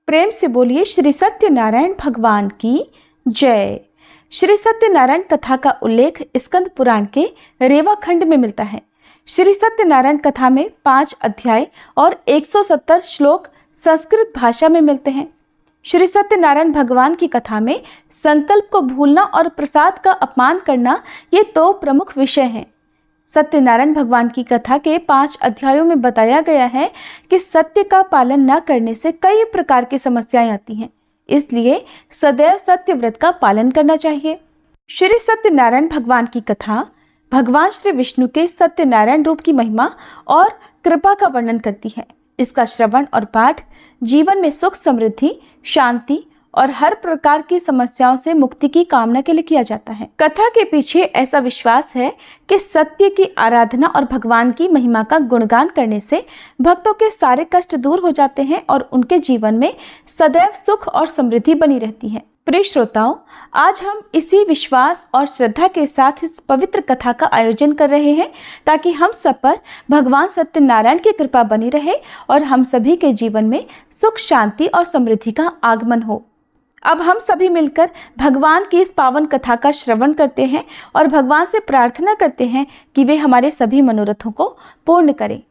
प्रेम से बोलिए श्री सत्यनारायण भगवान की जय। श्री सत्यनारायण कथा का उल्लेख स्कंद पुराण के रेवा खंड में मिलता है। श्री सत्यनारायण कथा में 5 अध्याय और 170 श्लोक संस्कृत भाषा में मिलते हैं। श्री सत्यनारायण भगवान की कथा में संकल्प को भूलना और प्रसाद का अपमान करना ये 2 प्रमुख विषय हैं। सत्यनारायण भगवान की कथा के 5 अध्यायों में बताया गया है कि सत्य का पालन न करने से कई प्रकार की समस्याएं आती हैं, इसलिए सदैव सत्य व्रत का पालन करना चाहिए। श्री सत्यनारायण भगवान की कथा भगवान श्री विष्णु के सत्यनारायण रूप की महिमा और कृपा का वर्णन करती है। इसका श्रवण और पाठ जीवन में सुख, समृद्धि, शांति और हर प्रकार की समस्याओं से मुक्ति की कामना के लिए किया जाता है। कथा के पीछे ऐसा विश्वास है कि सत्य की आराधना और भगवान की महिमा का गुणगान करने से भक्तों के सारे कष्ट दूर हो जाते हैं और उनके जीवन में सदैव सुख और समृद्धि बनी रहती है। प्रिय श्रोताओं, आज हम इसी विश्वास और श्रद्धा के साथ इस पवित्र कथा का आयोजन कर रहे हैं ताकि हम सब पर भगवान सत्यनारायण की कृपा बनी रहे और हम सभी के जीवन में सुख, शांति और समृद्धि का आगमन हो। अब हम सभी मिलकर भगवान की इस पावन कथा का श्रवण करते हैं और भगवान से प्रार्थना करते हैं कि वे हमारे सभी मनोरथों को पूर्ण करें।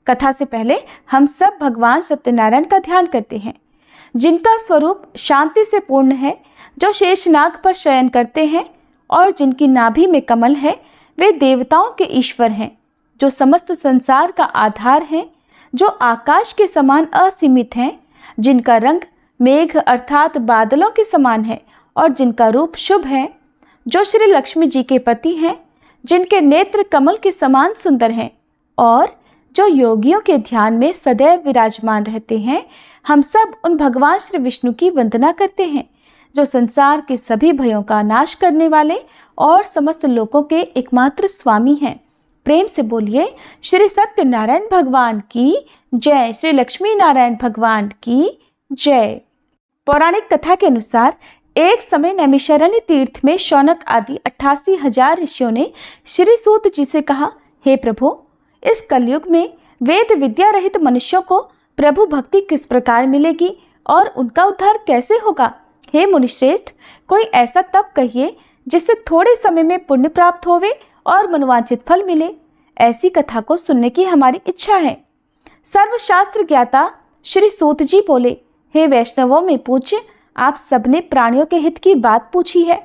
कथा से पहले हम सब भगवान सत्यनारायण का ध्यान करते हैं, जिनका स्वरूप शांति से पूर्ण है, जो शेषनाग पर शयन करते हैं और जिनकी नाभि में कमल है। वे देवताओं के ईश्वर हैं, जो समस्त संसार का आधार हैं, जो आकाश के समान असीमित हैं, जिनका रंग मेघ अर्थात बादलों के समान है और जिनका रूप शुभ है, जो श्री लक्ष्मी जी के पति हैं, जिनके नेत्र कमल के समान सुंदर हैं और जो योगियों के ध्यान में सदैव विराजमान रहते हैं। हम सब उन भगवान श्री विष्णु की वंदना करते हैं, जो संसार के सभी भयों का नाश करने वाले और समस्त लोकों के एकमात्र स्वामी हैं। प्रेम से बोलिए श्री सत्यनारायण भगवान की जय। श्री लक्ष्मी नारायण भगवान की जय। पौराणिक कथा के अनुसार एक समय नैमिषारण्य तीर्थ में शौनक आदि 88,000 ऋषियों ने श्री सूत जी से कहा, हे प्रभु, इस कलयुग में वेद विद्या रहित मनुष्यों को प्रभु भक्ति किस प्रकार मिलेगी और उनका उद्धार कैसे होगा? हे मुनिश्रेष्ठ, कोई ऐसा तप कहिए जिससे थोड़े समय में पुण्य प्राप्त होवे और मनोवांछित फल मिले। ऐसी कथा को सुनने की हमारी इच्छा है। सर्वशास्त्र ज्ञाता श्री सूत जी बोले, हे वैष्णवों में पूज्य, आप सबने प्राणियों के हित की बात पूछी है।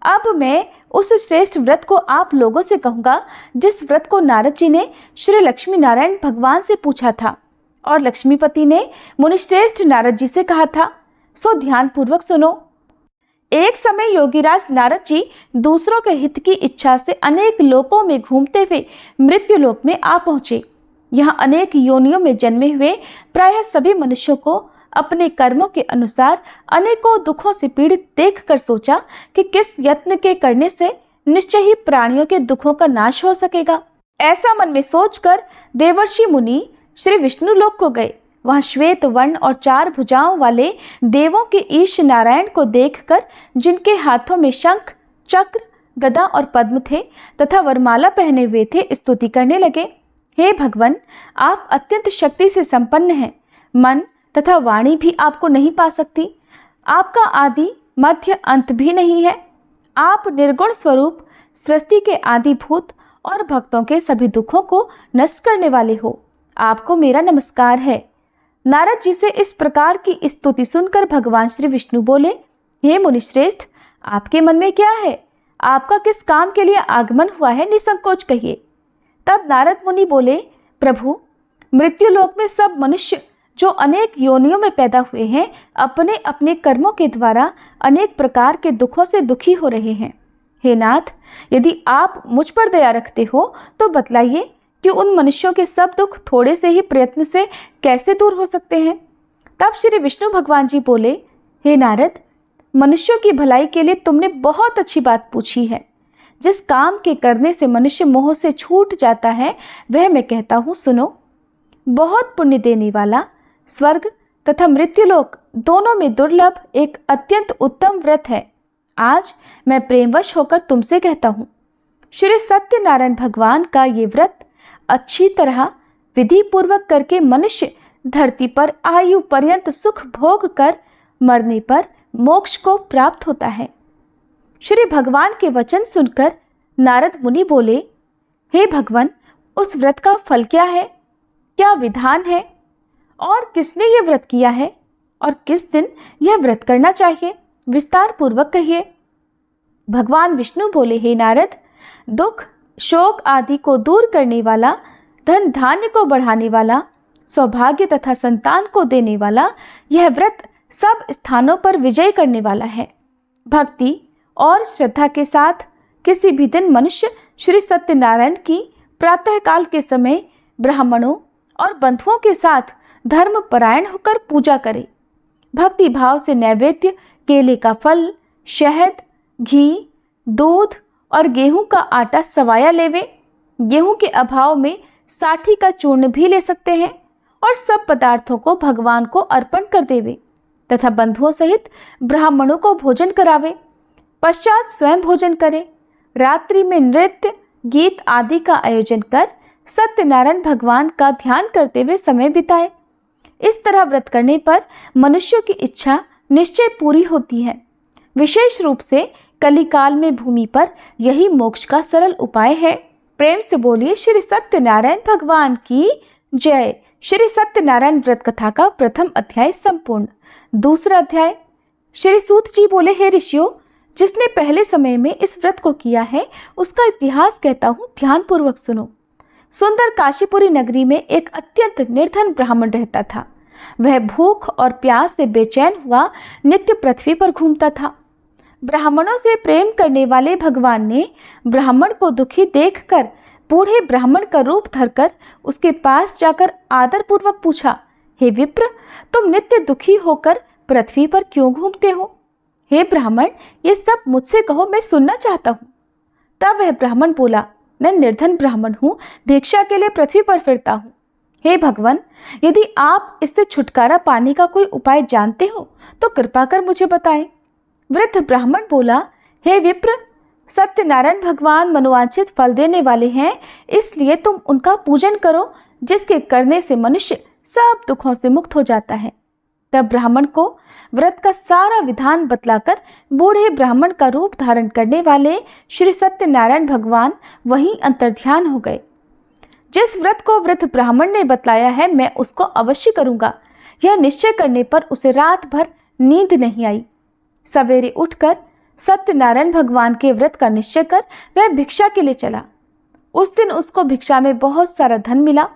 अब मैं उस श्रेष्ठ व्रत को आप लोगों से कहूँगा जिस व्रत को नारद जी ने श्री लक्ष्मी नारायण भगवान से पूछा था और लक्ष्मीपति ने मुनिश्रेष्ठ नारद जी से कहा था। सो ध्यान पूर्वक सुनो। एक समय योगीराज नारद जी दूसरों के हित की इच्छा से अनेक लोकों में घूमते हुए मृत्यु लोक में आ पहुँचे। यहाँ अनेक योनियों में जन्मे हुए प्रायः सभी मनुष्यों को अपने कर्मों के अनुसार अनेकों दुखों से पीड़ित देखकर सोचा कि किस यत्न के करने से निश्चय ही प्राणियों के दुखों का नाश हो सकेगा। ऐसा मन में सोचकर देवर्षि मुनि श्री विष्णु लोक को गए। वहां श्वेत वर्ण और 4 भुजाओं वाले देवों के ईश नारायण को देखकर, जिनके हाथों में शंख, चक्र, गदा और पद्म थे तथा वरमाला पहने हुए थे, स्तुति करने लगे। हे भगवान, आप अत्यंत शक्ति से संपन्न हैं। मन तथा वाणी भी आपको नहीं पा सकती। आपका आदि मध्य अंत भी नहीं है। आप निर्गुण स्वरूप, सृष्टि के आदिभूत और भक्तों के सभी दुखों को नष्ट करने वाले हो। आपको मेरा नमस्कार है। नारद जी से इस प्रकार की स्तुति सुनकर भगवान श्री विष्णु बोले, हे मुनिश्रेष्ठ, आपके मन में क्या है? आपका किस काम के लिए आगमन हुआ है? निसंकोच कहिए। तब नारद मुनि बोले, प्रभु, मृत्युलोक में सब मनुष्य जो अनेक योनियों में पैदा हुए हैं, अपने अपने कर्मों के द्वारा अनेक प्रकार के दुखों से दुखी हो रहे हैं। हे नाथ, यदि आप मुझ पर दया रखते हो तो बतलाइए कि उन मनुष्यों के सब दुख थोड़े से ही प्रयत्न से कैसे दूर हो सकते हैं? तब श्री विष्णु भगवान जी बोले, हे नारद, मनुष्यों की भलाई के लिए तुमने बहुत अच्छी बात पूछी है। जिस काम के करने से मनुष्य मोह से छूट जाता है, वह मैं कहता हूँ, सुनो। बहुत पुण्य देने वाला स्वर्ग तथा मृत्युलोक दोनों में दुर्लभ एक अत्यंत उत्तम व्रत है। आज मैं प्रेमवश होकर तुमसे कहता हूँ, श्री सत्यनारायण भगवान का ये व्रत अच्छी तरह विधि पूर्वक करके मनुष्य धरती पर आयु पर्यंत सुख भोग कर मरने पर मोक्ष को प्राप्त होता है। श्री भगवान के वचन सुनकर नारद मुनि बोले, हे भगवान, उस व्रत का फल क्या है, क्या विधान है, और किसने ये व्रत किया है, और किस दिन यह व्रत करना चाहिए, विस्तार पूर्वक कहिए। भगवान विष्णु बोले, हे नारद, दुख शोक आदि को दूर करने वाला, धन धान्य को बढ़ाने वाला, सौभाग्य तथा संतान को देने वाला यह व्रत सब स्थानों पर विजय करने वाला है। भक्ति और श्रद्धा के साथ किसी भी दिन मनुष्य श्री सत्यनारायण की प्रातःकाल के समय ब्राह्मणों और बंधुओं के साथ धर्म परायण होकर पूजा करे। भक्ति भाव से नैवेद्य, केले का फल, शहद, घी, दूध और गेहूं का आटा सवाया लेवे। गेहूं के अभाव में साठी का चूर्ण भी ले सकते हैं और सब पदार्थों को भगवान को अर्पण कर देवे तथा बंधुओं सहित ब्राह्मणों को भोजन करावे। पश्चात स्वयं भोजन करे। रात्रि में नृत्य, गीत आदि का आयोजन कर सत्यनारायण भगवान का ध्यान करते हुए समय बिताए। इस तरह व्रत करने पर मनुष्यों की इच्छा निश्चय पूरी होती है। विशेष रूप से कलिकाल में भूमि पर यही मोक्ष का सरल उपाय है। प्रेम से बोलिए श्री सत्यनारायण भगवान की जय। श्री सत्यनारायण व्रत कथा का प्रथम अध्याय संपूर्ण। दूसरा अध्याय। श्री सूत जी बोले, हे ऋषियों, जिसने पहले समय में इस व्रत को किया है उसका इतिहास कहता हूँ, ध्यान पूर्वक सुनो। सुंदर काशीपुरी नगरी में एक अत्यंत निर्धन ब्राह्मण रहता था। वह भूख और प्यास से बेचैन हुआ नित्य पृथ्वी पर घूमता था। ब्राह्मणों से प्रेम करने वाले भगवान ने ब्राह्मण को दुखी देखकर बूढ़े ब्राह्मण का रूप धरकर उसके पास जाकर आदर पूर्वक पूछा, हे विप्र, तुम नित्य दुखी होकर पृथ्वी पर क्यों घूमते हो? हे ब्राह्मण, ये सब मुझसे कहो, मैं सुनना चाहता हूँ। तब वह ब्राह्मण बोला, मैं निर्धन ब्राह्मण हूँ, भिक्षा के लिए पृथ्वी पर फिरता हूँ। हे भगवान, यदि आप इससे छुटकारा पाने का कोई उपाय जानते हो तो कृपा कर मुझे बताएं। वृद्ध ब्राह्मण बोला, हे विप्र, सत्यनारायण भगवान मनोवांछित फल देने वाले हैं, इसलिए तुम उनका पूजन करो, जिसके करने से मनुष्य सब दुखों से मुक्त हो जाता है। तब ब्राह्मण को व्रत का सारा विधान बतलाकर बूढ़े ब्राह्मण का रूप धारण करने वाले श्री सत्यनारायण भगवान वहीं अंतर्ध्यान हो गए। जिस व्रत को वृद्ध ब्राह्मण ने बतलाया है, मैं उसको अवश्य करूंगा। यह निश्चय करने पर उसे रात भर नींद नहीं आई। सवेरे उठकर सत्यनारायण भगवान के व्रत का निश्चय कर वह भिक्षा के लिए चला। उस दिन उसको भिक्षा में बहुत सारा धन मिला,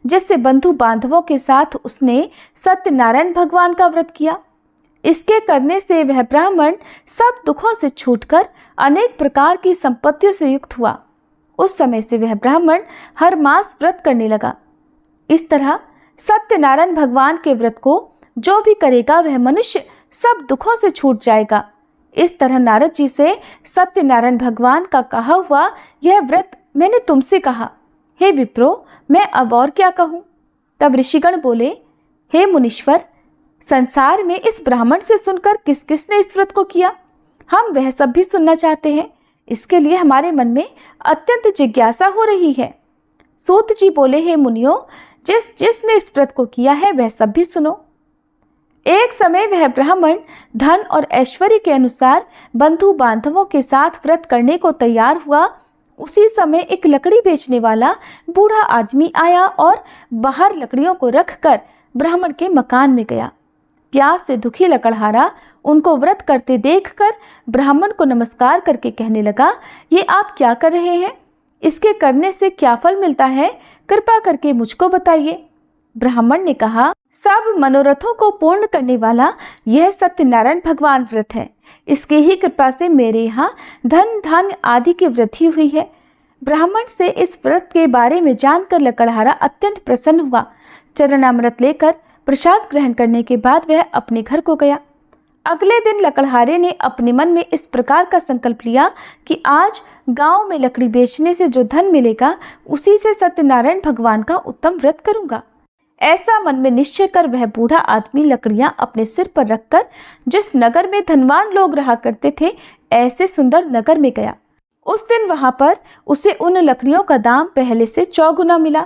जिससे बंधु बांधवों के साथ उसने सत्यनारायण भगवान का व्रत किया। इसके करने से वह ब्राह्मण सब दुखों से छूटकर अनेक प्रकार की संपत्तियों से युक्त हुआ। उस समय से वह ब्राह्मण हर मास व्रत करने लगा। इस तरह सत्यनारायण भगवान के व्रत को जो भी करेगा वह मनुष्य सब दुखों से छूट जाएगा। इस तरह नारद जी से सत्यनारायण भगवान का कहा हुआ यह व्रत मैंने तुमसे कहा। हे विप्रो, मैं अब और क्या कहूँ? तब ऋषिगण बोले, हे मुनीश्वर, संसार में इस ब्राह्मण से सुनकर किस किसने इस व्रत को किया, हम वह सब भी सुनना चाहते हैं। इसके लिए हमारे मन में अत्यंत जिज्ञासा हो रही है। सूत जी बोले, हे मुनियों, जिसने इस व्रत को किया है वह सब भी सुनो। एक समय वह ब्राह्मण धन और ऐश्वर्य के अनुसार बंधु बांधवों के साथ व्रत करने को तैयार हुआ। उसी समय एक लकड़ी बेचने वाला बूढ़ा आदमी आया और बाहर लकड़ियों को रखकर ब्राह्मण के मकान में गया। प्यास से दुखी लकड़हारा उनको व्रत करते देखकर ब्राह्मण को नमस्कार करके कहने लगा, ये आप क्या कर रहे हैं? इसके करने से क्या फल मिलता है? कृपा करके मुझको बताइए। ब्राह्मण ने कहा, सब मनोरथों को पूर्ण करने वाला यह सत्यनारायण भगवान व्रत है। इसके ही कृपा से मेरे यहाँ धन धान्य आदि की वृद्धि हुई है। ब्राह्मण से इस व्रत के बारे में जानकर लकड़हारा अत्यंत प्रसन्न हुआ। चरणामृत लेकर प्रसाद ग्रहण करने के बाद वह अपने घर को गया। अगले दिन लकड़हारे ने अपने मन में इस प्रकार का संकल्प लिया कि आज गांव में लकड़ी बेचने से जो धन मिलेगा उसी से सत्यनारायण भगवान का उत्तम व्रत करूंगा। ऐसा मन में निश्चय कर वह बूढ़ा आदमी लकड़ियां अपने सिर पर रखकर जिस नगर में धनवान लोग रहा करते थे ऐसे सुंदर नगर में गया। उस दिन वहां पर उसे उन लकड़ियों का दाम पहले से 4 गुना मिला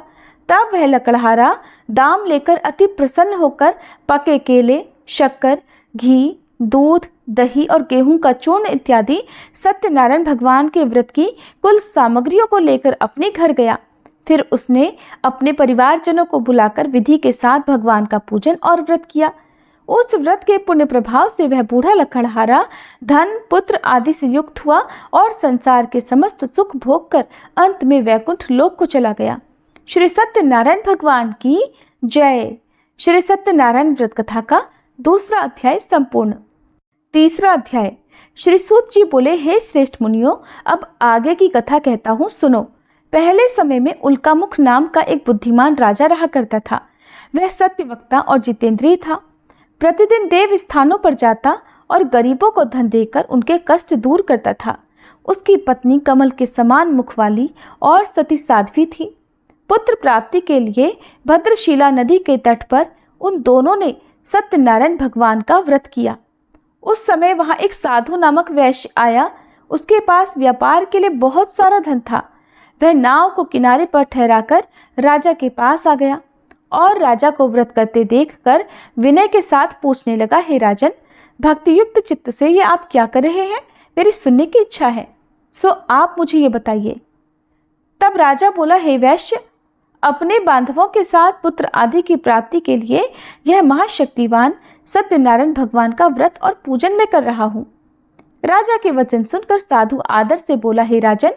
तब वह लकड़हारा दाम लेकर अति प्रसन्न होकर पके केले, शक्कर, घी, दूध, दही और गेहूं का चूर्ण इत्यादि सत्यनारायण भगवान के व्रत की कुल सामग्रियों को लेकर अपने घर गया। फिर उसने अपने परिवारजनों को बुलाकर विधि के साथ भगवान का पूजन और व्रत किया। उस व्रत के पुण्य प्रभाव से वह बूढ़ा लकड़हारा धन, पुत्र आदि से युक्त हुआ और संसार के समस्त सुख भोग कर अंत में वैकुंठ लोक को चला गया। श्री सत्यनारायण भगवान की जय। श्री सत्यनारायण व्रत कथा का दूसरा अध्याय संपूर्ण। तीसरा अध्याय। श्री सूत जी बोले, हे श्रेष्ठ मुनियों, अब आगे की कथा कहता हूँ, सुनो। पहले समय में उल्कामुख नाम का एक बुद्धिमान राजा रहा करता था। वह सत्यवक्ता और जितेंद्रिय था। प्रतिदिन देव स्थानों पर जाता और गरीबों को धन देकर उनके कष्ट दूर करता था। उसकी पत्नी कमल के समान मुख वाली और सती साध्वी थी। पुत्र प्राप्ति के लिए भद्रशिला नदी के तट पर उन दोनों ने सत्यनारायण भगवान का व्रत किया। उस समय वहां एक साधु नामक वैश्य आया। उसके पास व्यापार के लिए बहुत सारा धन था। वह नाव को किनारे पर ठहराकर राजा के पास आ गया और राजा को व्रत करते देखकर विनय के साथ पूछने लगा, हे राजन, भक्ति युक्त चित्त से ये आप क्या कर रहे हैं? मेरी सुनने की इच्छा है, सो आप मुझे ये बताइए। तब राजा बोला, हे वैश्य, अपने बांधवों के साथ पुत्र आदि की प्राप्ति के लिए यह महाशक्तिवान सत्यनारायण भगवान का व्रत और पूजन में कर रहा हूँ। राजा के वचन सुनकर साधु आदर से बोला, हे राजन,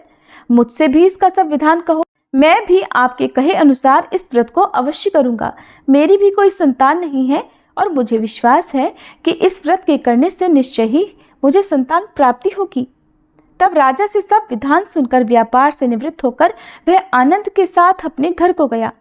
मुझसे भी इसका सब विधान कहो। मैं भी आपके कहे अनुसार इस व्रत को अवश्य करूंगा। मेरी भी कोई संतान नहीं है और मुझे विश्वास है कि इस व्रत के करने से निश्चय ही मुझे संतान प्राप्ति होगी। तब राजा से सब विधान सुनकर व्यापार से निवृत्त होकर वह आनंद के साथ अपने घर को गया।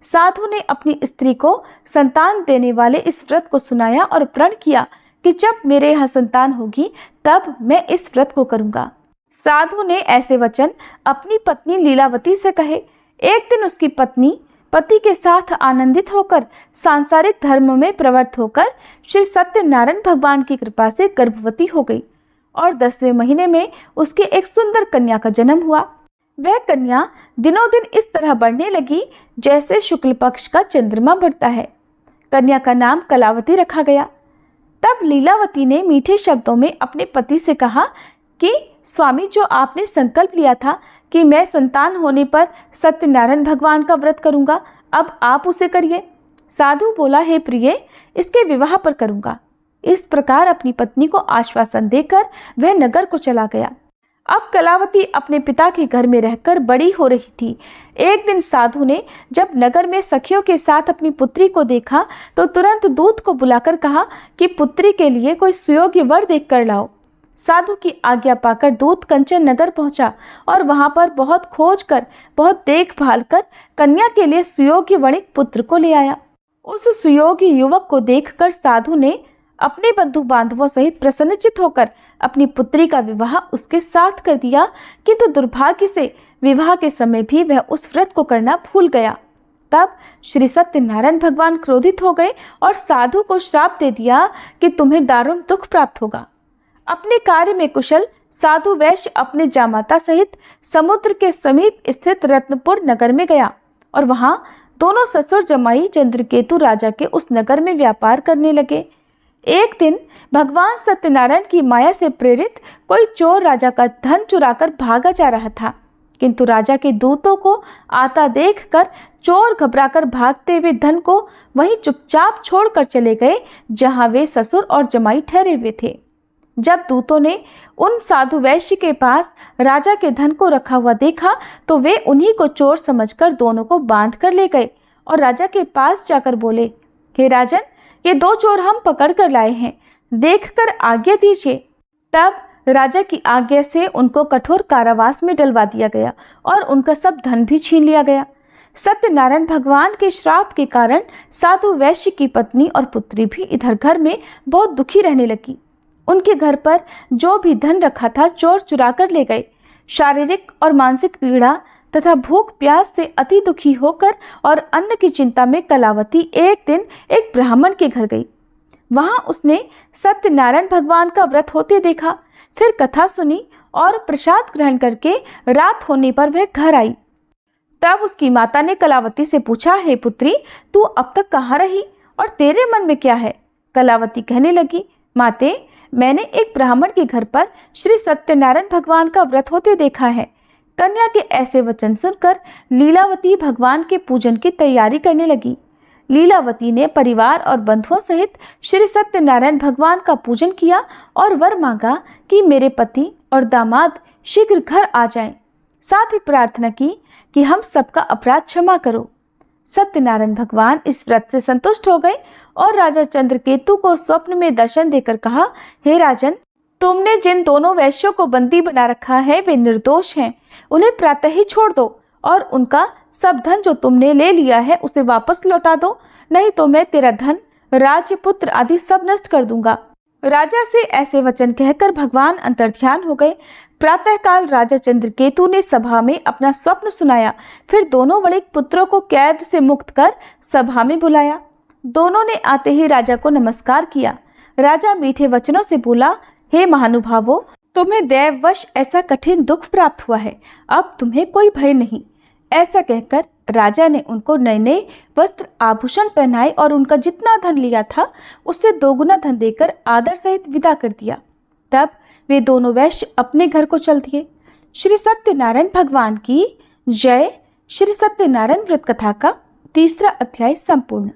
साधु ने अपनी स्त्री को संतान देने वाले इस व्रत को सुनाया और प्रण किया कि जब मेरे यहाँ संतान होगी तब मैं इस व्रत को करूंगा। साधु ने ऐसे वचन अपनी पत्नी लीलावती से कहे। एक दिन उसकी पत्नी पति के साथ आनंदित होकर सांसारिक धर्म में प्रवृत्त होकर श्री सत्यनारायण भगवान की कृपा से गर्भवती हो गई और 10वें महीने में उसके एक सुंदर कन्या का जन्म हुआ। वह कन्या दिनों दिन इस तरह बढ़ने लगी जैसे शुक्ल पक्ष का चंद्रमा बढ़ता है। कन्या का नाम कलावती रखा गया। तब लीलावती ने मीठे शब्दों में अपने पति से कहा कि स्वामी, जो आपने संकल्प लिया था कि मैं संतान होने पर सत्यनारायण भगवान का व्रत करूंगा, अब आप उसे करिए। साधु बोला, हे प्रिय, इसके विवाह पर करूंगा। इस प्रकार अपनी पत्नी को आश्वासन देकर वह नगर को चला गया। अब कलावती अपने पिता के घर में रहकर बड़ी हो रही थी। एक दिन साधु ने जब नगर में सखियों के साथ अपनी पुत्री को देखा तो तुरंत दूत को बुलाकर कहा कि पुत्री के लिए कोई सुयोग्य वर देख कर लाओ। साधु की आज्ञा पाकर दूत कंचन नगर पहुंचा और वहां पर बहुत खोज कर, बहुत देखभाल कर कन्या के लिए सुयोग्य वणिक पुत्र को ले आया। उस सुयोग्य युवक को देखकर साधु ने अपने बंधु बांधवों सहित प्रसन्नचित होकर अपनी पुत्री का विवाह उसके साथ कर दिया, किंतु दुर्भाग्य से विवाह के समय भी वह उस व्रत को करना भूल गया। तब श्री सत्यनारायण भगवान क्रोधित हो गए और साधु को श्राप दे दिया कि तुम्हें दारुण दुख प्राप्त होगा। अपने कार्य में कुशल साधु वैश्य अपने जामाता सहित समुद्र के समीप स्थित रत्नपुर नगर में गया और वहां दोनों ससुर जमाई चंद्रकेतु राजा के उस नगर में व्यापार करने लगे। एक दिन भगवान सत्यनारायण की माया से प्रेरित कोई चोर राजा का धन चुराकर भागा जा रहा था, किंतु राजा के दूतों को आता देखकर चोर घबराकर भागते हुए धन को वहीं चुपचाप छोड़कर चले गए जहां वे ससुर और जमाई ठहरे हुए थे। जब दूतों ने उन साधु वैश्य के पास राजा के धन को रखा हुआ देखा तो वे उन्हीं को चोर समझकर दोनों को बांध कर ले गए और राजा के पास जाकर बोले, हे राजन, ये दो चोर हम पकड़ कर लाए हैं, देखकर आज्ञा दीजिए। तब राजा की आज्ञा से उनको कठोर कारावास में डलवा दिया गया और उनका सब धन भी छीन लिया गया। सत्यनारायण भगवान के श्राप के कारण साधु वैश्य की पत्नी और पुत्री भी इधर घर में बहुत दुखी रहने लगी। उनके घर पर जो भी धन रखा था चोर चुरा कर ले गए। शारीरिक और मानसिक पीड़ा तथा भूख प्यास से अति दुखी होकर और अन्न की चिंता में कलावती एक दिन एक ब्राह्मण के घर गई। वहां उसने सत्यनारायण भगवान का व्रत होते देखा, फिर कथा सुनी और प्रसाद ग्रहण करके रात होने पर वह घर आई। तब उसकी माता ने कलावती से पूछा, हे पुत्री, तू अब तक कहाँ रही और तेरे मन में क्या है? कलावती कहने लगी, माते, मैंने एक ब्राह्मण के घर पर श्री सत्यनारायण भगवान का व्रत होते देखा है। कन्या के ऐसे वचन सुनकर लीलावती भगवान के पूजन की तैयारी करने लगी। लीलावती ने परिवार और बंधुओं सहित श्री सत्यनारायण भगवान का पूजन किया और वर मांगा कि मेरे पति और दामाद शीघ्र घर आ जाएं। साथ ही प्रार्थना की कि हम सबका अपराध क्षमा करो। सत्यनारायण भगवान इस व्रत से संतुष्ट हो गए और राजा चंद्रकेतु को स्वप्न में दर्शन देकर कहा, हे राजन, तुमने जिन दोनों वैश्यों को बंदी बना रखा है वे निर्दोष हैं। उन्हें प्रातः ही छोड़ दो और उनका सब धन जो तुमने ले लिया है उसे वापस लौटा दो, नहीं तो मैं तेरा धन, राज्य, पुत्र आदि सब नष्ट कर दूंगा। राजा से ऐसे वचन कहकर भगवान अंतर्ध्यान हो गए। प्रातःकाल राजा चंद्रकेतु ने सभा में अपना स्वप्न सुनाया। फिर दोनों बड़े पुत्रों को कैद से मुक्त कर सभा में बुलाया। दोनों ने आते ही राजा को नमस्कार किया। राजा मीठे वचनों से बोला, हे महानुभावों, तुम्हें दैववश ऐसा कठिन दुख प्राप्त हुआ है, अब तुम्हें कोई भय नहीं। ऐसा कहकर राजा ने उनको नए नए वस्त्र आभूषण पहनाए और उनका जितना धन लिया था उससे दोगुना धन देकर आदर सहित विदा कर दिया। तब वे दोनों वैश्य अपने घर को चल दिए। श्री सत्यनारायण भगवान की जय। श्री सत्यनारायण व्रत कथा का 3रा अध्याय संपूर्ण।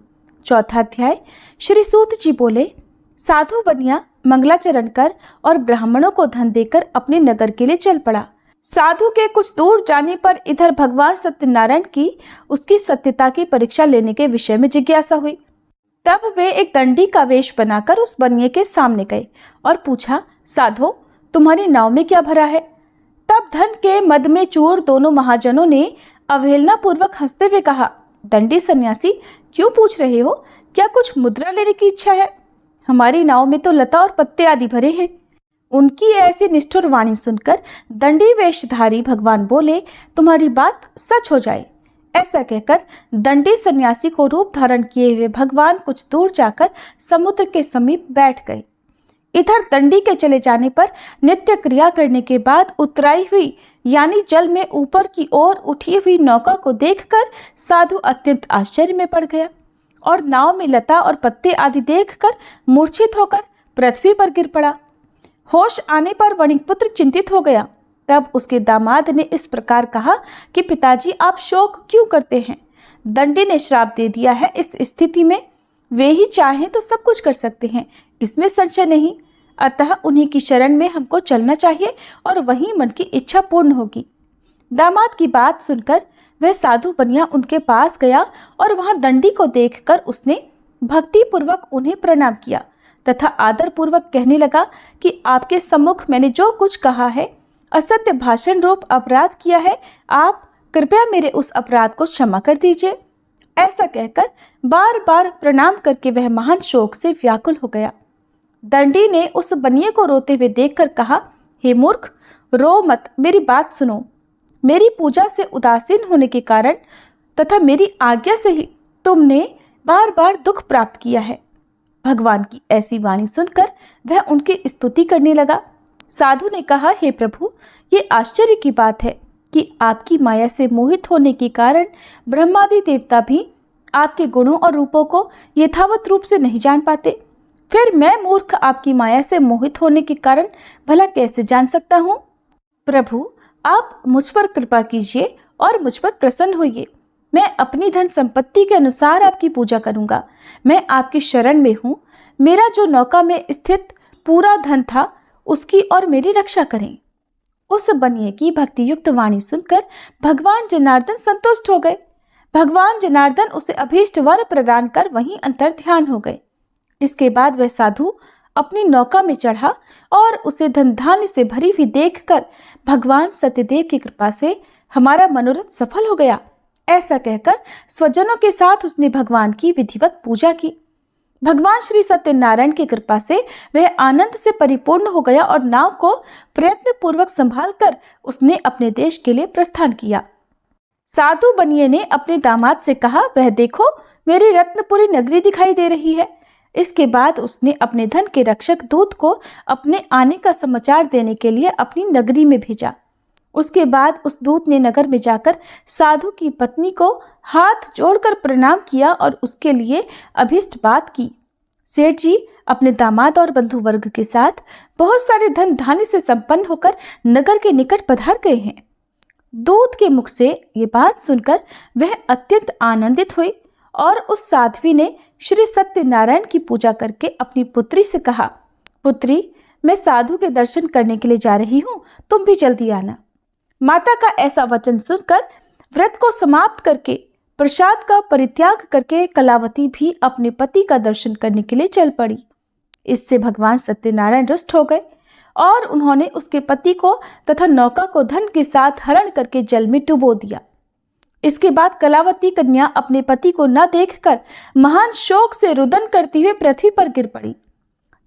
4था अध्याय। श्री सूत जी बोले, साधु बनिया मंगलाचरण कर और ब्राह्मणों को धन देकर अपने नगर के लिए चल पड़ा। साधु के कुछ दूर जाने पर इधर भगवान सत्यनारायण की उसकी सत्यता की परीक्षा लेने के विषय में जिज्ञासा हुई। तब वे एक दंडी का वेश बनाकर उस बनिए के सामने गए और पूछा, साधो, तुम्हारी नाव में क्या भरा है? तब धन के मद में चूर दोनों महाजनों ने अवहेलना पूर्वक हंसते हुए कहा, दंडी सन्यासी, क्यों पूछ रहे हो? क्या कुछ मुद्रा लेने की इच्छा है? हमारी नाव में तो लता और पत्ते आदि भरे हैं। उनकी ऐसी निष्ठुर वाणी सुनकर दंडी वेशधारी भगवान बोले, तुम्हारी बात सच हो जाए। ऐसा कहकर दंडी सन्यासी को रूप धारण किए हुए भगवान कुछ दूर जाकर समुद्र के समीप बैठ गए। इधर दंडी के चले जाने पर नित्य क्रिया करने के बाद उतराई हुई यानी जल में ऊपर की ओर उठी हुई नौका को देखकर साधु अत्यंत आश्चर्य में पड़ गया और नाव में लता और पत्ते आदि देखकर मूर्छित होकर पृथ्वी पर गिर पड़ा। होश आने पर वणिकपुत्र चिंतित हो गया। तब उसके दामाद ने इस प्रकार कहा कि पिताजी, आप शोक क्यों करते हैं? दंडी ने श्राप दे दिया है। इस स्थिति में वे ही चाहें तो सब कुछ कर सकते हैं, इसमें संशय नहीं। अतः उन्हीं की शरण में हमको चलना चाहिए और वहीं मन की इच्छा पूर्ण होगी। दामाद की बात सुनकर वह साधु बनिया उनके पास गया और वहां दंडी को देखकर उसने भक्ति पूर्वक उन्हें प्रणाम किया तथा आदर पूर्वक कहने लगा कि आपके सम्मुख मैंने जो कुछ कहा है, असत्य भाषण रूप अपराध किया है, आप कृपया मेरे उस अपराध को क्षमा कर दीजिए। ऐसा कहकर बार बार प्रणाम करके वह महान शोक से व्याकुल हो गया। दंडी ने उस बनिए को रोते हुए देखकर कहा, हे मूर्ख, रो मत, मेरी बात सुनो। मेरी पूजा से उदासीन होने के कारण तथा मेरी आज्ञा से ही तुमने बार बार दुख प्राप्त किया है। भगवान की ऐसी वाणी सुनकर वह उनकी स्तुति करने लगा। साधु ने कहा, हे प्रभु, ये आश्चर्य की बात है कि आपकी माया से मोहित होने के कारण ब्रह्मादि देवता भी आपके गुणों और रूपों को यथावत रूप से नहीं जान पाते। फिर मैं मूर्ख आपकी माया से मोहित होने के कारण भला कैसे जान सकता हूँ? प्रभु, आप मुझ पर कृपा कीजिए और मुझ पर प्रसन्न होइए। मैं अपनी धन संपत्ति के अनुसार आपकी पूजा करूंगा। मैं आपकी शरण में हूँ। मेरा जो नौका में स्थित पूरा धन था उसकी और मेरी रक्षा करें। उस बनिए की भक्ति युक्त वाणी सुनकर भगवान जनार्दन संतुष्ट हो गए। भगवान जनार्दन उसे अभीष्ट वर प्रदान कर वहीं अंतर ध्यान हो गए। इसके बाद वह साधु अपनी नौका में चढ़ा और उसे धन धान्य से भरी हुई देखकर भगवान सत्यदेव की कृपा से हमारा मनोरथ सफल हो गया। ऐसा कहकर स्वजनों के साथ उसने भगवान की विधिवत पूजा की। भगवान श्री सत्यनारायण की कृपा से वह आनंद से परिपूर्ण हो गया और नाव को प्रयत्न पूर्वक संभाल कर उसने अपने देश के लिए प्रस्थान किया। साधु बनिए ने अपने दामाद से कहा, वह देखो, मेरी रत्नपुरी नगरी दिखाई दे रही है। इसके बाद उसने अपने धन के रक्षक दूत को अपने आने का समाचार देने के लिए अपनी नगरी में भेजा। उसके बाद उस दूत ने नगर में जाकर साधु की पत्नी को हाथ जोड़कर प्रणाम किया और उसके लिए अभीष्ट बात की। सेठ जी अपने दामाद और बंधु वर्ग के साथ बहुत सारे धन धान्य से संपन्न होकर नगर के निकट पधार गए हैं। दूत के मुख से ये बात सुनकर वह अत्यंत आनंदित हुई और उस साध्वी ने श्री सत्यनारायण की पूजा करके अपनी पुत्री से कहा, पुत्री, मैं साधु के दर्शन करने के लिए जा रही हूँ, तुम भी जल्दी आना। माता का ऐसा वचन सुनकर व्रत को समाप्त करके प्रसाद का परित्याग करके कलावती भी अपने पति का दर्शन करने के लिए चल पड़ी। इससे भगवान सत्यनारायण रुष्ट हो गए और उन्होंने उसके पति को तथा नौका को धन के साथ हरण करके जल में डुबो दिया। इसके बाद कलावती कन्या अपने पति को न देखकर महान शोक से रुदन करती हुए पृथ्वी पर गिर पड़ी।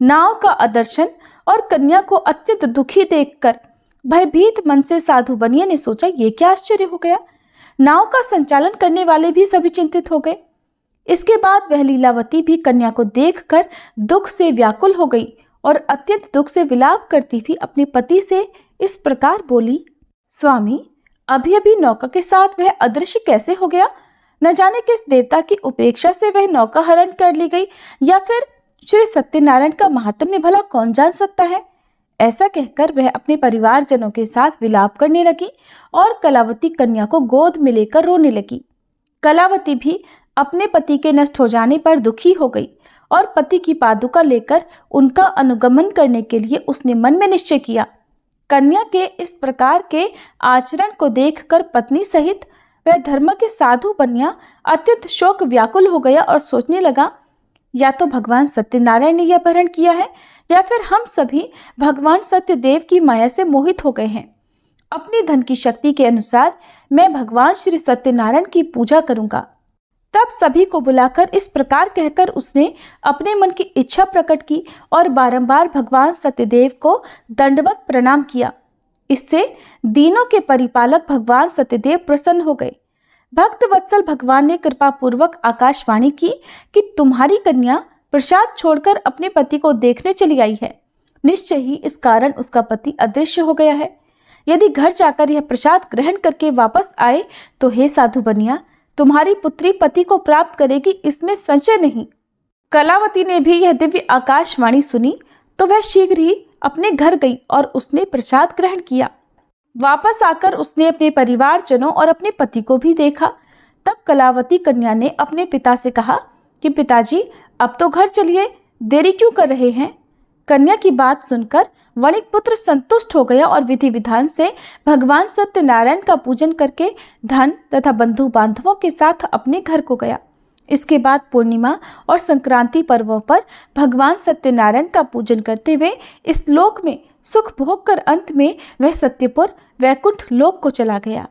नाव का अदर्शन और कन्या को अत्यंत दुखी देखकर भयभीत मन से साधु बनिया ने सोचा, ये क्या आश्चर्य हो गया। नाव का संचालन करने वाले भी सभी चिंतित हो गए। इसके बाद वह लीलावती भी कन्या को देखकर दुख से व्याकुल हो गई और अत्यंत दुख से विलाप करती हुई अपने पति से इस प्रकार बोली, स्वामी, अभी अभी नौका के साथ वह अदृश्य कैसे हो गया? न जाने किस देवता की उपेक्षा से वह नौका हरण कर ली गई, या फिर श्री सत्यनारायण का महात्म्य भला कौन जान सकता है। ऐसा कहकर वह अपने परिवारजनों के साथ विलाप करने लगी और कलावती कन्या को गोद में लेकर रोने लगी। कलावती भी अपने पति के नष्ट हो जाने पर दुखी हो गई और पति की पादुका लेकर उनका अनुगमन करने के लिए उसने मन में निश्चय किया। कन्या के इस प्रकार के आचरण को देखकर पत्नी सहित वह धर्म के साधु बनिया अत्यंत शोक व्याकुल हो गया और सोचने लगा, या तो भगवान सत्यनारायण ने यह अपहरण किया है या फिर हम सभी भगवान सत्यदेव की माया से मोहित हो गए हैं। अपनी धन की शक्ति के अनुसार मैं भगवान श्री सत्यनारायण की पूजा करूंगा। तब सभी को बुलाकर इस प्रकार कहकर उसने अपने मन की इच्छा प्रकट की और बारंबार भगवान सत्यदेव को दंडवत प्रणाम किया। इससे दीनों के परिपालक भगवान सत्यदेव प्रसन्न हो गए। भक्त वत्सल भगवान ने कृपा पूर्वक आकाशवाणी की कि तुम्हारी कन्या प्रसाद छोड़कर अपने पति को देखने चली आई है। निश्चय ही इस कारण उसका पति अदृश्य हो गया है। यदि घर जाकर यह प्रसाद ग्रहण करके वापस आए तो हे साधु बनिया, तुम्हारी पुत्री पति को प्राप्त करेगी, इसमें संशय नहीं। कलावती ने भी यह दिव्य आकाशवाणी सुनी तो वह शीघ्र ही अपने घर गई और उसने प्रसाद ग्रहण किया। वापस आकर उसने अपने परिवारजनों और अपने पति को भी देखा। तब कलावती कन्या ने अपने पिता से कहा कि पिताजी, अब तो घर चलिए, देरी क्यों कर रहे हैं। कन्या की बात सुनकर वणिक पुत्र संतुष्ट हो गया और विधि विधान से भगवान सत्यनारायण का पूजन करके धन तथा बंधु बांधवों के साथ अपने घर को गया। इसके बाद पूर्णिमा और संक्रांति पर्वों पर भगवान सत्यनारायण का पूजन करते हुए इस लोक में सुख भोग कर अंत में वह सत्यपुर वैकुंठ लोक को चला गया।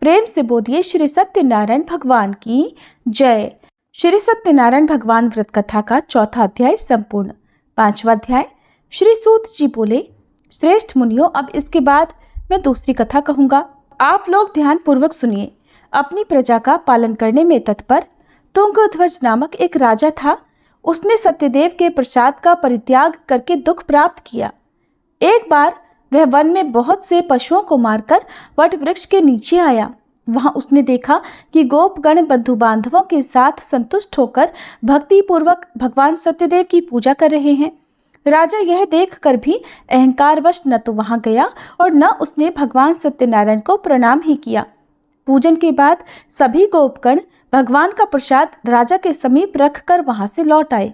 प्रेम से बोलिए श्री सत्यनारायण भगवान की जय। श्री सत्यनारायण भगवान व्रत कथा का चौथा अध्याय संपूर्ण। पांचवा अध्याय। श्री सूत जी बोले, श्रेष्ठ मुनियों, अब इसके बाद मैं दूसरी कथा कहूँगा। आप लोग ध्यान पूर्वक सुनिए। अपनी प्रजा का पालन करने में तत्पर तुंगध्वज नामक एक राजा था। उसने सत्यदेव के प्रसाद का परित्याग करके दुख प्राप्त किया। एक बार वह वन में बहुत से पशुओं को मारकर वट वृक्ष के नीचे आया। वहां उसने देखा कि गोपगण बंधु बांधवों के साथ संतुष्ट होकर भक्ति पूर्वक भगवान सत्यदेव की पूजा कर रहे हैं। राजा यह देखकर भी अहंकारवश न तो वहां गया और न उसने भगवान सत्यनारायण को प्रणाम ही किया। पूजन के बाद सभी गोपगण भगवान का प्रसाद राजा के समीप रखकर वहां से लौट आए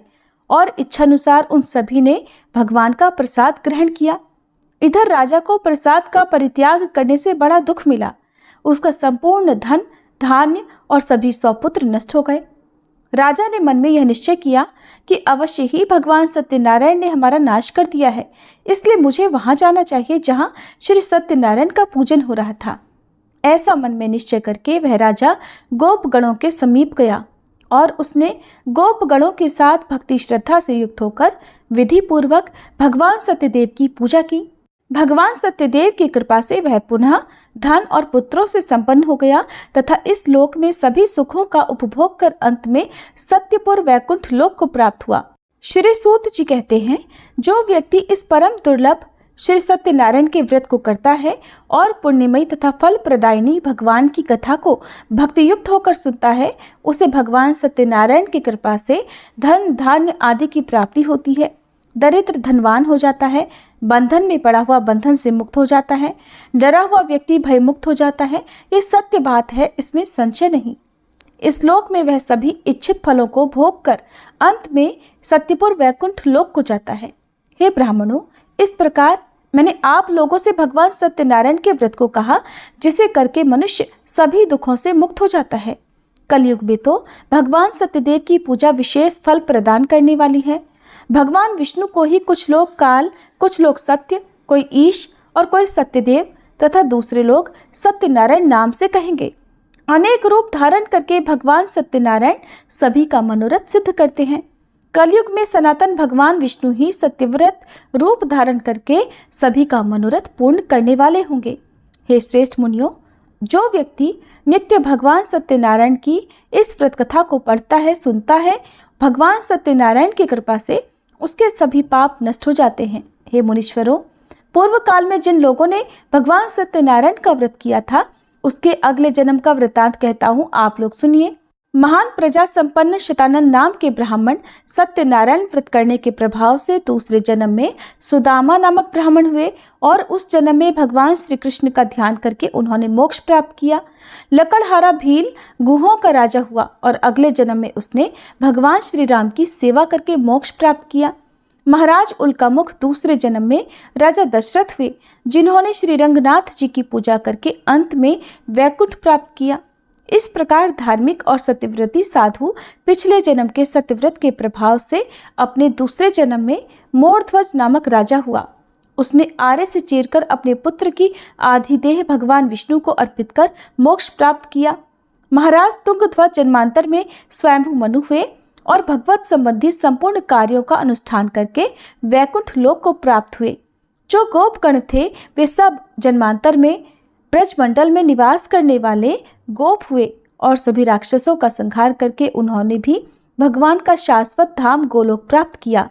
और इच्छानुसार उन सभी ने भगवान का प्रसाद ग्रहण किया। इधर राजा को प्रसाद का परित्याग करने से बड़ा दुख मिला। उसका संपूर्ण धन, धान्य और सभी सौपुत्र नष्ट हो गए। राजा ने मन में यह निश्चय किया कि अवश्य ही भगवान सत्यनारायण ने हमारा नाश कर दिया है, इसलिए मुझे वहां जाना चाहिए जहां श्री सत्यनारायण का पूजन हो रहा था। ऐसा मन में निश्चय करके वह राजा गोपगणों के समीप गया और उसने गोपगणों के साथ भक्ति श्रद्धा से युक्त होकर विधि पूर्वक भगवान सत्यदेव की पूजा की। भगवान सत्यदेव की कृपा से वह पुनः धन और पुत्रों से संपन्न हो गया तथा इस लोक में सभी सुखों का उपभोग कर अंत में सत्यपुर वैकुंठ लोक को प्राप्त हुआ। श्री सूत जी कहते हैं, जो व्यक्ति इस परम दुर्लभ श्री सत्यनारायण के व्रत को करता है और पुण्यमयी तथा फल प्रदायिनी भगवान की कथा को भक्ति युक्त होकर सुनता है, उसे भगवान सत्यनारायण की कृपा से धन धान्य आदि की प्राप्ति होती है। दरिद्र धनवान हो जाता है, बंधन में पड़ा हुआ बंधन से मुक्त हो जाता है, डरा हुआ व्यक्ति भय मुक्त हो जाता है। ये सत्य बात है, इसमें संशय नहीं। इस लोक में वह सभी इच्छित फलों को भोग कर अंत में सत्यपुर वैकुंठ लोक को जाता है। हे ब्राह्मणों, इस प्रकार मैंने आप लोगों से भगवान सत्यनारायण के व्रत को कहा, जिसे करके मनुष्य सभी दुखों से मुक्त हो जाता है। कलयुग में तो भगवान सत्यदेव की पूजा विशेष फल प्रदान करने वाली है। भगवान विष्णु को ही कुछ लोग काल, कुछ लोग सत्य, कोई ईश और कोई सत्यदेव तथा दूसरे लोग सत्यनारायण नाम से कहेंगे। अनेक रूप धारण करके भगवान सत्यनारायण सभी का मनोरथ सिद्ध करते हैं। कलयुग में सनातन भगवान विष्णु ही सत्यव्रत रूप धारण करके सभी का मनोरथ पूर्ण करने वाले होंगे। हे श्रेष्ठ मुनियों, जो व्यक्ति नित्य भगवान सत्यनारायण की इस व्रत कथा को पढ़ता है, सुनता है, भगवान सत्यनारायण की कृपा से उसके सभी पाप नष्ट हो जाते हैं। हे मुनीश्वरों, पूर्व काल में जिन लोगों ने भगवान सत्यनारायण का व्रत किया था, उसके अगले जन्म का वृतांत कहता हूँ, आप लोग सुनिए। महान प्रजा संपन्न शतानंद नाम के ब्राह्मण सत्यनारायण व्रत करने के प्रभाव से दूसरे जन्म में सुदामा नामक ब्राह्मण हुए और उस जन्म में भगवान श्री कृष्ण का ध्यान करके उन्होंने मोक्ष प्राप्त किया। लकड़हारा भील गुहों का राजा हुआ और अगले जन्म में उसने भगवान श्री राम की सेवा करके मोक्ष प्राप्त किया। महाराज उल्कामुख दूसरे जन्म में राजा दशरथ हुए, जिन्होंने श्री रंगनाथ जी की पूजा करके अंत में वैकुंठ प्राप्त किया। इस प्रकार धार्मिक और सत्यव्रती साधु पिछले जन्म के सत्यव्रत के प्रभाव से अपने दूसरे जन्म में मोरध्वज नामक राजा हुआ। उसने आरे से चीरकर अपने पुत्र की आधी देह भगवान विष्णु को अर्पित कर मोक्ष प्राप्त किया। महाराज तुंगध्वज जन्मांतर में स्वयंभू मनु हुए और भगवत संबंधी संपूर्ण कार्यों का अनुष्ठान करके वैकुंठ लोक को प्राप्त हुए। जो गोपगण थे वे सब जन्मांतर में ब्रजमंडल में निवास करने वाले गोप हुए और सभी राक्षसों का संहार करके उन्होंने भी भगवान का शाश्वत धाम गोलोक प्राप्त किया।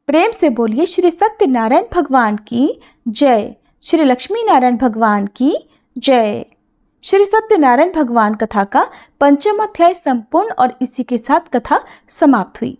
प्रेम से बोलिए श्री सत्यनारायण भगवान की जय, श्री लक्ष्मी नारायण भगवान की जय। श्री सत्यनारायण भगवान कथा का 5वां अध्याय संपूर्ण और इसी के साथ कथा समाप्त हुई।